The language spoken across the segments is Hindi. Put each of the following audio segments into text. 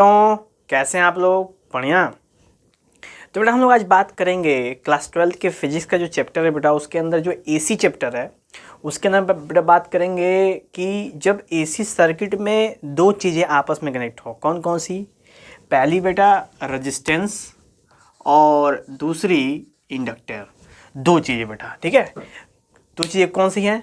तो कैसे हैं आप लोग? बढ़िया। तो बेटा हम लोग आज बात करेंगे क्लास 12 के फिजिक्स का जो चैप्टर है बेटा, उसके अंदर जो एसी चैप्टर है उसके अंदर बेटा बात करेंगे कि जब एसी सर्किट में दो चीज़ें आपस में कनेक्ट हो, कौन कौन सी? पहली बेटा रेजिस्टेंस और दूसरी इंडक्टर। दो चीज़ें बेटा, ठीक है। दो चीज़ें कौन सी हैं?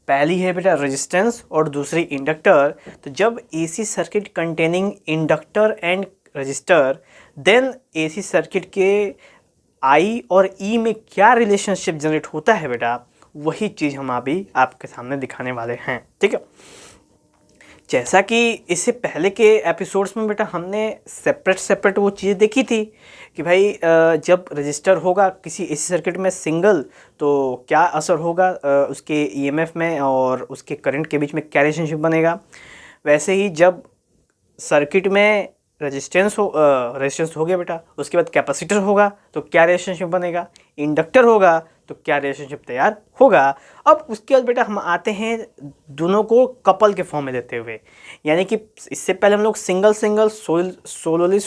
पहली है बेटा रेजिस्टेंस और दूसरी इंडक्टर। तो जब AC circuit containing inductor and resistor, then AC circuit के आई और ई में क्या रिलेशनशिप जनरेट होता है बेटा, वही चीज़ हम अभी आपके सामने दिखाने वाले हैं, ठीक है। जैसा कि इससे पहले के एपिसोड्स में बेटा हमने सेपरेट वो चीज़ें देखी थी कि भाई जब रजिस्टर होगा किसी एसी सर्किट में सिंगल, तो क्या असर होगा उसके ईएमएफ में और उसके करंट के बीच में क्या रिलेशनशिप बनेगा। वैसे ही जब सर्किट में रेजिस्टेंस हो गया बेटा, उसके बाद कैपेसिटर होगा तो क्या रिलेशनशिप बनेगा, इंडक्टर होगा तो क्या रिलेशनशिप तैयार होगा। अब उसके बाद बेटा हम आते हैं दोनों को कपल के फॉर्म में लेते हुए, यानी कि इससे पहले हम लोग सिंगल सोलोली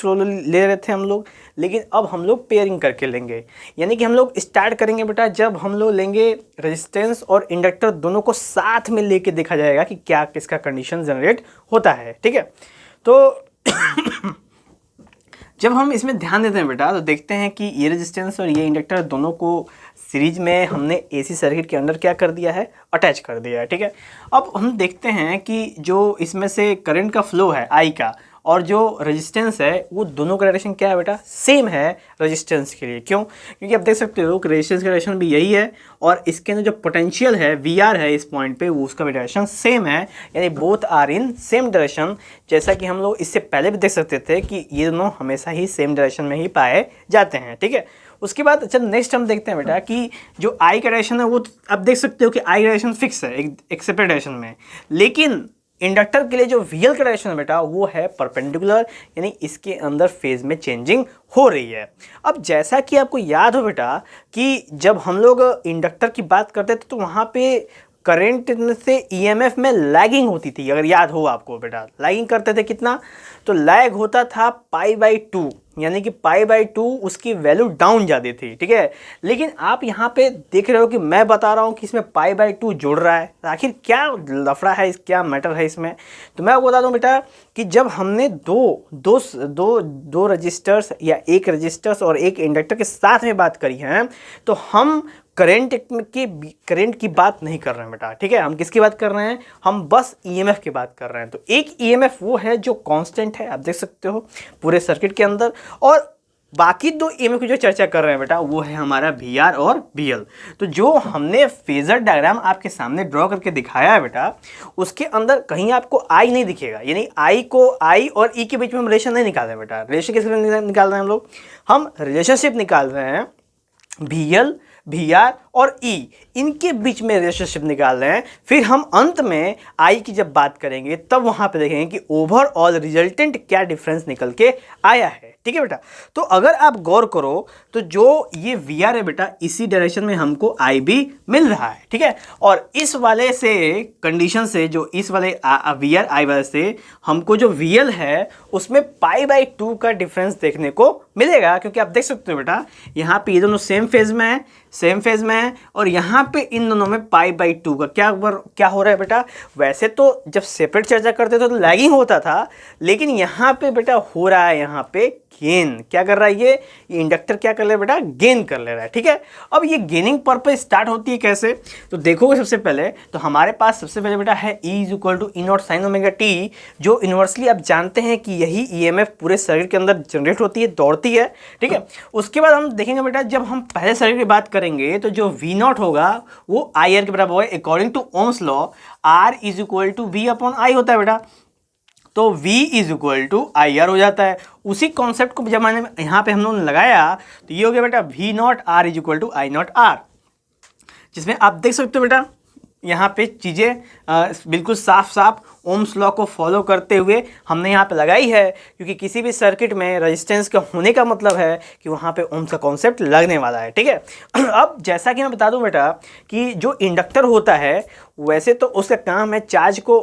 ले रहे थे हम लोग, लेकिन अब हम लोग पेयरिंग करके लेंगे। यानी कि हम लोग स्टार्ट करेंगे बेटा जब हम लोग लेंगे रेजिस्टेंस और इंडक्टर दोनों को साथ में लेके देखा जाएगा कि क्या किसका कंडीशन जनरेट होता है, ठीक है। तो जब हम इसमें ध्यान देते हैं बेटा तो देखते हैं कि ये रेजिस्टेंस और ये इंडक्टर दोनों को सीरीज में हमने एसी सर्किट के अंदर क्या कर दिया है, अटैच कर दिया है, ठीक है। अब हम देखते हैं कि जो इसमें से करंट का फ्लो है आई का और जो रेजिस्टेंस है वो दोनों का डायरेक्शन क्या है बेटा, सेम है रेजिस्टेंस के लिए। क्यों? क्योंकि आप देख सकते हो कि रेजिस्टेंस का डायरेक्शन भी यही है और इसके अंदर जो पोटेंशियल है वी आर है इस पॉइंट पे, वो उसका भी डायरेक्शन सेम है, यानी both are in same direction. जैसा कि हम लोग इससे पहले भी देख सकते थे कि ये दोनों हमेशा ही सेम डायरेक्शन में ही पाए जाते हैं, ठीक है। उसके बाद अच्छा नेक्स्ट हम देखते हैं बेटा कि जो आई का डायरेक्शन है वो आप देख सकते हो कि आई डायरेक्शन फिक्स है एक सेपरेट डायरेक्शन में, लेकिन इंडक्टर के लिए जो वीएल का डायरेक्शन है बेटा वो है परपेंडिकुलर, यानी इसके अंदर फेज में चेंजिंग हो रही है। अब जैसा कि आपको याद हो बेटा कि जब हम लोग इंडक्टर की बात करते थे तो वहाँ पे करंट से ईएमएफ में लैगिंग होती थी, अगर याद हो आपको बेटा। लैगिंग करते थे कितना, तो लैग होता था π/2, यानी कि π/2 उसकी वैल्यू डाउन जाती थी, ठीक है। लेकिन आप यहाँ पे देख रहे हो कि मैं बता रहा हूँ कि इसमें π/2 जुड़ रहा है, आखिर क्या लफड़ा है, क्या मैटर है इसमें। तो मैं आपको बता दूँ बेटा कि जब हमने दो रजिस्टर्स या एक रजिस्टर्स और एक इंडक्टर के साथ में बात करी है, तो हम करंट की बात नहीं कर रहे हैं बेटा, ठीक है। हम किसकी बात कर रहे हैं, हम बस ईएमएफ की बात कर रहे हैं। तो एक ईएमएफ वो है जो कांस्टेंट है, आप देख सकते हो पूरे सर्किट के अंदर, और बाकी दो ईएमएफ की जो चर्चा कर रहे हैं बेटा वो है हमारा वीआर और वीएल। तो जो हमने फेजर डायग्राम आपके सामने ड्रॉ करके दिखाया है बेटा, उसके अंदर कहीं आपको आई नहीं दिखेगा, यानी आई और ई के बीच में हम रिलेशन नहीं निकाल रहे हैं बेटा। रिलेशन किसके लिए निकाल रहे हैं हम रिलेशनशिप निकाल रहे हैं वीएल, वीआर और ई, इनके बीच में रिलेशनशिप निकाल रहे हैं। फिर हम अंत में आई की जब बात करेंगे तब वहां पे देखेंगे कि ओवरऑल रिजल्टेंट क्या डिफरेंस निकल के आया है, ठीक है बेटा। तो अगर आप गौर करो तो जो ये वी आर है बेटा, इसी डायरेक्शन में हमको आई भी मिल रहा है, ठीक है। और इस वाले से कंडीशन से, जो इस वाले वी आर आई वाले से हमको जो वी एल है उसमें π/2 का डिफरेंस देखने को मिलेगा, क्योंकि आप देख सकते हो बेटा यहाँ पे ये दोनों सेम फेज में है और यहाँ पे इन दोनों में π/2 का क्या हो रहा है बेटा। वैसे तो जब सेपरेट चर्चा करते थे तो लैगिंग होता था, लेकिन यहाँ पे बेटा हो रहा है यहाँ पे गेन। क्या कर रहा है ये इंडक्टर क्या कर ले बेटा, गेन कर ले रहा है, ठीक है। अब ये गेनिंग पर्पज स्टार्ट होती है कैसे, तो देखोगे सबसे पहले तो हमारे पास सबसे पहले बेटा है E = E0 sin ωt, जो यूनिवर्सली आप जानते हैं कि यही ईएमएफ पूरे सर्किट के अंदर जनरेट होती है, दौड़ती है, ठीक है। उसके बाद हम देखेंगे बेटा जब हम पहले सर्किट की बात करेंगे तो जो V0 होगा वो IR के बराबर है, according to Ohm's law R = V/I होता है बेटा। तो V = IR हो जाता है। उसी कॉन्सेप्ट को जब मैंने यहाँ पे हम लोगों ने लगाया तो ये हो गया बेटा V0 R = I0 R, जिसमें आप देख सकते हो बेटा यहाँ पे चीज़ें बिल्कुल साफ ओम्स लॉ को फॉलो करते हुए हमने यहाँ पे लगाई है, क्योंकि किसी भी सर्किट में रेजिस्टेंस का होने का मतलब है कि वहाँ पे ओम्स का कॉन्सेप्ट लगने वाला है, ठीक है। अब जैसा कि मैं बता दूं बेटा कि जो इंडक्टर होता है वैसे तो उसका काम है चार्ज को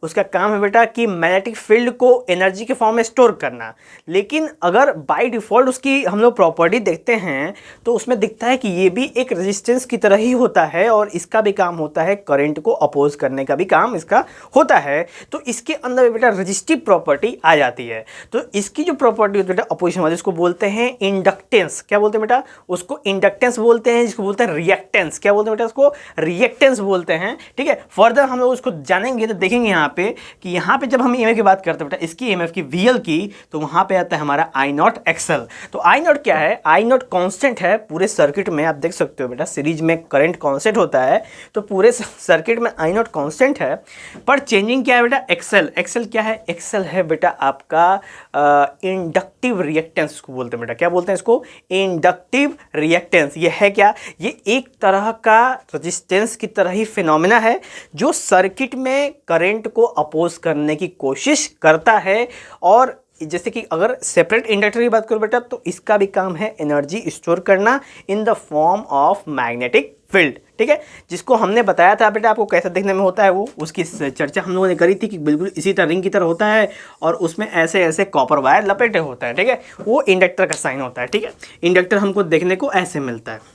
उसका काम है बेटा कि मैग्नेटिक फील्ड को एनर्जी के फॉर्म में स्टोर करना। लेकिन अगर बाय डिफ़ॉल्ट उसकी हम लोग प्रॉपर्टी देखते हैं तो उसमें दिखता है कि ये भी एक रेजिस्टेंस की तरह ही होता है और इसका भी काम होता है करंट को अपोज करने का भी काम इसका होता है। तो इसके अंदर बेटा रेजिस्टिव प्रॉपर्टी आ जाती है। तो इसकी जो प्रॉपर्टी होती है बेटा अपोजिशन वाली, उसको बोलते हैं इंडक्टेंस। क्या बोलते हैं बेटा? उसको इंडक्टेंस बोलते हैं, जिसको बोलते हैं रिएक्टेंस। क्या बोलते हैं बेटा? उसको रिएक्टेंस बोलते हैं। ठीक है, फर्दर हम लोग उसको जानेंगे तो देखेंगे यहाँ पे कि यहाँ पे जब हम ईएमएफ की बात करते हैं बेटा, इसकी ईएमएफ की वीएल की, तो वहाँ पे आता है हमारा आई नॉट एक्सएल। तो आई नॉट क्या है? आई नॉट कांस्टेंट है पूरे सर्किट में। आप देख सकते हो बेटा सीरीज में करंट कांस्टेंट होता है, तो पूरे सर्किट में आई नॉट कांस्टेंट है, पर चेंजिंग क्या है बेटा? एक्सएल। एक्सएल क्या है? एक्सएल है बेटा आपका इंडक्टिव रिएक्टेंस इसको बोलते हैं बेटा। क्या बोलते हैं इसको? Inductive reactance. ये है क्या? ये एक तरह का रेजिस्टेंस की तरह ही फिनोमेना है जो सर्किट में करंट को अपोज करने की कोशिश करता है। और जैसे कि अगर सेपरेट इंडक्टर की बात करो बेटा, तो इसका भी काम है एनर्जी स्टोर करना in the form of magnetic field. ठीक है, जिसको हमने बताया था बेटा आपको कैसा देखने में होता है, वो उसकी चर्चा हम लोगों ने करी थी कि बिल्कुल इसी तरह रिंग की तरह होता है और उसमें ऐसे ऐसे कॉपर वायर लपेटे होता है। ठीक है, वो इंडक्टर का साइन होता है। ठीक है, इंडक्टर हमको देखने को ऐसे मिलता है।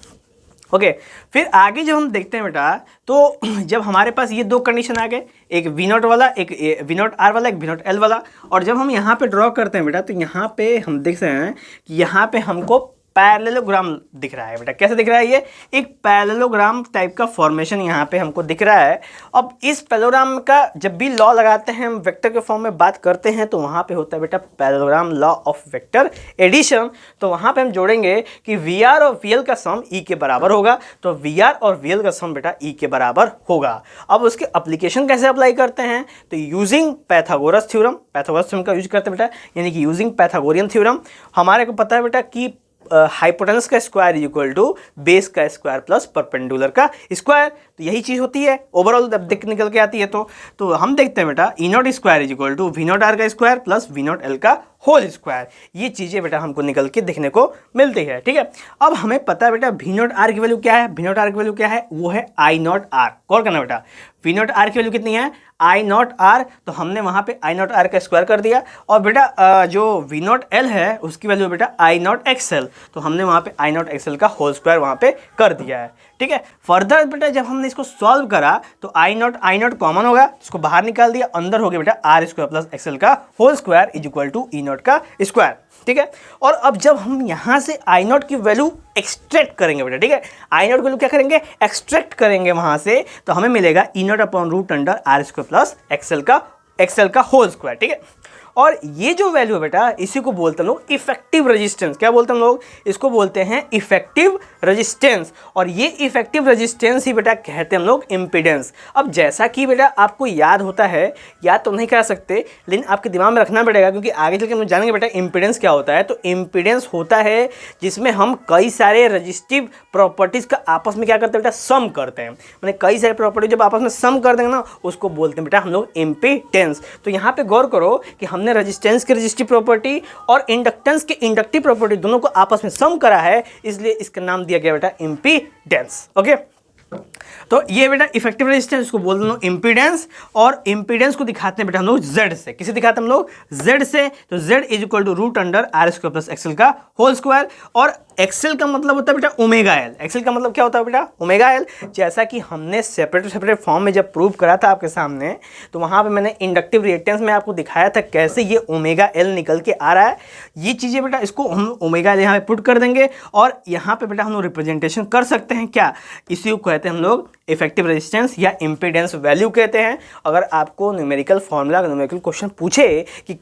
ओके, फिर आगे जब हम देखते हैं बेटा, तो जब हमारे पास ये दो कंडीशन आ गए, एक वी नॉट वाला, एक वी नॉट आर वाला, एक वी नॉट एल वाला, और जब हम यहाँ पे ड्रॉ करते हैं बेटा, तो यहाँ पे हम देख सकते हैं कि यहाँ पे हमको पैरेललोग्राम दिख रहा है बेटा। कैसे दिख रहा है? ये एक पैरेललोग्राम टाइप का फॉर्मेशन यहाँ पे हमको दिख रहा है। अब इस पैरेललोग्राम का जब भी लॉ लगाते हैं, हम वेक्टर के फॉर्म में बात करते हैं, तो वहाँ पे होता है बेटा parallelogram law of vector addition. तो वहाँ पे हम जोड़ेंगे कि वी आर और वी एल का सम ई के बराबर होगा। तो वी आर और वी एल का सम बेटा ई के बराबर होगा। अब उसके एप्लीकेशन कैसे अप्लाई करते हैं? तो using Pythagoras theorem, Pythagoras theorem का यूज करते हैं बेटा, यानी कि यूजिंग पैथागोरियन थ्योरम। हमारे को पता है बेटा कि हाइपोटेनस का स्क्वायर इक्वल टू बेस का स्क्वायर प्लस परपेंडिकुलर का स्क्वायर। तो यही चीज़ होती है ओवरऑल जब देख निकल के आती है। तो हम देखते हैं बेटा e naught square equal to we not r का square plus v naught l का होल स्क्वायर। ये चीज़ें बेटा हमको निकल के देखने को मिलती है। ठीक है, अब हमें पता है बेटा वी नॉट आर की वैल्यू क्या है? वी नॉट आर की वैल्यू क्या है? वो है आई नॉट आर। कॉल करना बेटा, वी नॉट आर की वैल्यू कितनी है? आई नॉट आर। तो हमने वहाँ पे आई नॉट आर का स्क्वायर कर दिया। और बेटा जो वी नॉट एल है उसकी वैल्यू बेटा आई नॉट एक्सएल, तो हमने वहाँ पे आई नॉट एक्सएल का होल स्क्वायर वहाँ पे कर दिया है। ठीक है, फर्दर बेटा जब हमने इसको सॉल्व करा तो आई नॉट कॉमन होगा, इसको बाहर निकाल दिया, अंदर हो गया बेटा आर स्क्वायर प्लस एक्सएल का whole square is equal to E not का स्क्वायर। ठीक है, और अब जब हम यहाँ से आई नॉट की वैल्यू एक्सट्रैक्ट करेंगे बेटा, ठीक है, आई नॉट की वैल्यू क्या करेंगे? एक्सट्रैक्ट करेंगे वहाँ से, तो हमें मिलेगा e naught upon root under are square plus XL का होल स्क्वायर। ठीक है, और ये जो वैल्यू है बेटा इसी को बोलते हैं लोग इफेक्टिव रेजिस्टेंस। क्या बोलते हैं हम लोग? इसको बोलते हैं इफेक्टिव रेजिस्टेंस। और ये इफेक्टिव रेजिस्टेंस ही बेटा कहते हैं हम लोग इम्पीडेंस। अब जैसा कि बेटा आपको याद होता है, याद तो नहीं कर सकते लेकिन आपके दिमाग में रखना पड़ेगा, क्योंकि आगे चल के हम जानेंगे बेटा इम्पीडेंस क्या होता है। तो इम्पीडेंस होता है जिसमें हम कई सारे रजिस्टिव प्रॉपर्टीज़ का आपस में क्या करते हैं बेटा? सम करते हैं। मैंने कई सारे प्रॉपर्टी जब आपस में सम कर देंगे ना, उसको बोलते हैं बेटा हम लोग इम्पीडेंस। तो यहाँ पे गौर करो कि हमने रेजिस्टेंस की रेजिस्टिव प्रॉपर्टी और इंडक्टेंस की इंडक्टिव प्रॉपर्टी दोनों को आपस में सम करा है, इसलिए इसका नाम दिया गया बेटा इम्पीडेंस। ओके, तो ये बेटा इफेक्टिव रेजिस्टेंस को बोलते हैं इम्पीडेंस। और इम्पीडेंस को दिखाते हैं बेटा हम लोग जेड से। किसे दिखाते हैं हम लोग? जेड से। तो Z is equal to root under are square plus XL का होल स्क्वायर। और एक्सएल का मतलब होता है बेटा ओमेगा एल। एक्सएल का मतलब क्या होता है बेटा? Omega L. जैसा कि हमने सेपरेट फॉर्म में जब प्रूव करा था आपके सामने, तो वहाँ पे मैंने इंडक्टिव रिएक्टेंस में आपको दिखाया था कैसे ये ओमेगा एल निकल के आ रहा है। ये चीज़ें बेटा इसको हम ओमेगा एल यहाँ पे पुट कर देंगे और यहाँ पे बेटा हम लोग रिप्रेजेंटेशन कर सकते हैं। क्या? इसी को कहते हैं हम लोग इफेक्टिव रेजिस्टेंस या इम्पीडेंस वैल्यू कहते हैं। अगर आपको न्यूमेरिकल फॉर्मूला, न्यूमेरिकल क्वेश्चन पूछे कि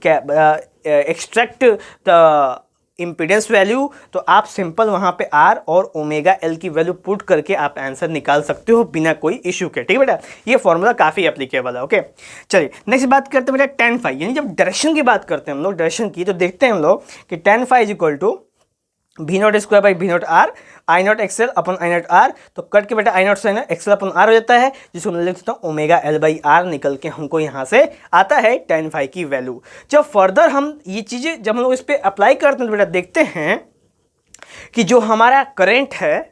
एक्सट्रैक्ट द इम्पीडेंस वैल्यू, तो आप सिंपल वहाँ पे आर और ओमेगा एल की वैल्यू पुट करके आप आंसर निकाल सकते हो बिना कोई इश्यू के। ठीक है बेटा, ये फॉर्मूला काफ़ी एप्लीकेबल है। ओके, चलिए नेक्स्ट बात करते हैं बेटा टेन फाई, यानी जब डायरेक्शन की बात करते हैं हम लोग डायरेक्शन की, तो देखते हैं हम लोग कि tan phi is equal to we not square by V not R I not XL upon I not R. तो कट के बेटा आई नॉट से एक्सएल अपन आर हो जाता है, जिसको मैं लिख सकता हूँ ओमेगा एल बाई आर निकल के हमको यहाँ से आता है टेन फाई की वैल्यू। जब फर्दर हम ये चीज़ें जब हम लोग इस पर अप्लाई करते हैं तो बेटा देखते हैं कि जो हमारा करंट है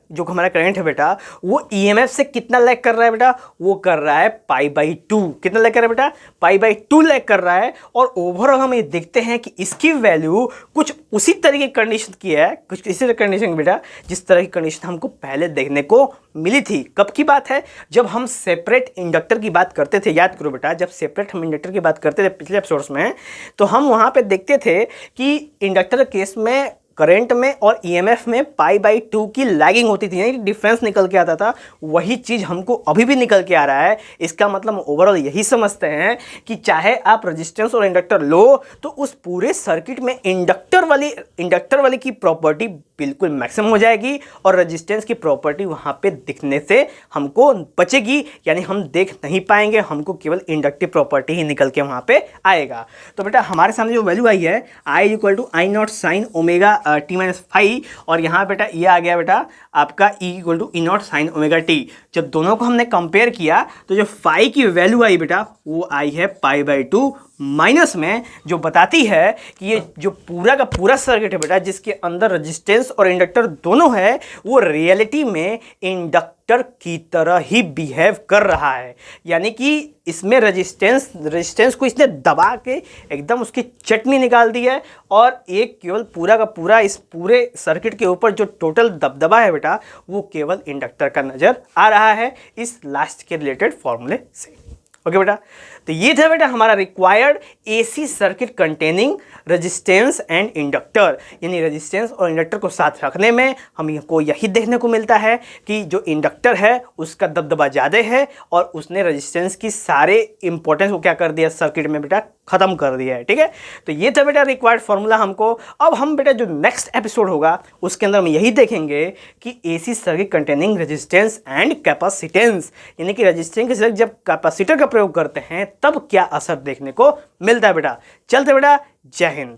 बेटा वो ईएमएफ से कितना लैग कर रहा है बेटा, वो कर रहा है π/2। कितना लैग कर रहा है बेटा, π/2 लैग कर रहा है। और ओवरऑल हम ये देखते हैं कि इसकी वैल्यू कुछ उसी तरह की कंडीशन की है, कुछ इसी तरह कंडीशन बेटा जिस तरह की कंडीशन हमको पहले देखने को मिली थी। कब की बात है, जब हम सेपरेट इंडक्टर की बात करते थे। याद करो बेटा, जब सेपरेट हम इंडक्टर की बात करते थे पिछले एपिसोड्स में, तो हम वहां पे देखते थे कि इंडक्टर केस में करंट में और ईएमएफ में π/2 की लैगिंग होती थी, यानी डिफरेंस निकल के आता था। वही चीज़ हमको अभी भी निकल के आ रहा है। इसका मतलब ओवरऑल यही समझते हैं कि चाहे आप रेजिस्टेंस और इंडक्टर लो तो उस पूरे सर्किट में इंडक्टर वाली की प्रॉपर्टी बिल्कुल मैक्सिमम हो जाएगी और रेजिस्टेंस की प्रॉपर्टी वहां पे दिखने से हमको बचेगी, यानी हम देख नहीं पाएंगे, हमको केवल इंडक्टिव प्रॉपर्टी ही निकल के वहां पे आएगा। तो बेटा हमारे सामने जो वैल्यू आई है I = I0 sin omega t-5, और यहाँ बेटा ये आ गया बेटा आपका E = E0 sin omega t। जब दोनों को हमने कंपेयर किया तो जो फाई की वैल्यू आई बेटा वो आई है π/2 माइनस में, जो बताती है कि ये जो पूरा का पूरा सर्किट है बेटा जिसके अंदर रेजिस्टेंस और इंडक्टर दोनों है वो रियलिटी में इंडक्टर की तरह ही बिहेव कर रहा है। यानी कि इसमें रेजिस्टेंस को इसने दबा के एकदम उसकी चटनी निकाल दी है और एक केवल पूरा का पूरा इस पूरे सर्किट के ऊपर जो टोटल दबदबा है बेटा वो केवल इंडक्टर का नज़र आ रहा है इस लास्ट के रिलेटेड फॉर्मूले से। ओके बेटा, तो ये था बेटा हमारा required AC circuit containing resistance and inductor, यानी रेजिस्टेंस और इंडक्टर को साथ रखने में हमको यही देखने को मिलता है कि जो इंडक्टर है उसका दबदबा ज़्यादा है और उसने रेजिस्टेंस की सारे इंपॉर्टेंस को क्या कर दिया सर्किट में बेटा खत्म कर दिया है। ठीक है, तो ये था बेटा रिक्वायर्ड फॉर्मूला हमको। अब हम बेटा जो नेक्स्ट एपिसोड होगा उसके अंदर हम यही देखेंगे कि AC circuit containing resistance and capacitance, यानी कि रेजिस्टेंस के साथ जब कैपेसिटर का प्रयोग करते हैं तब क्या असर देखने को मिलता है बेटा। चलते बेटा, जय हिंद।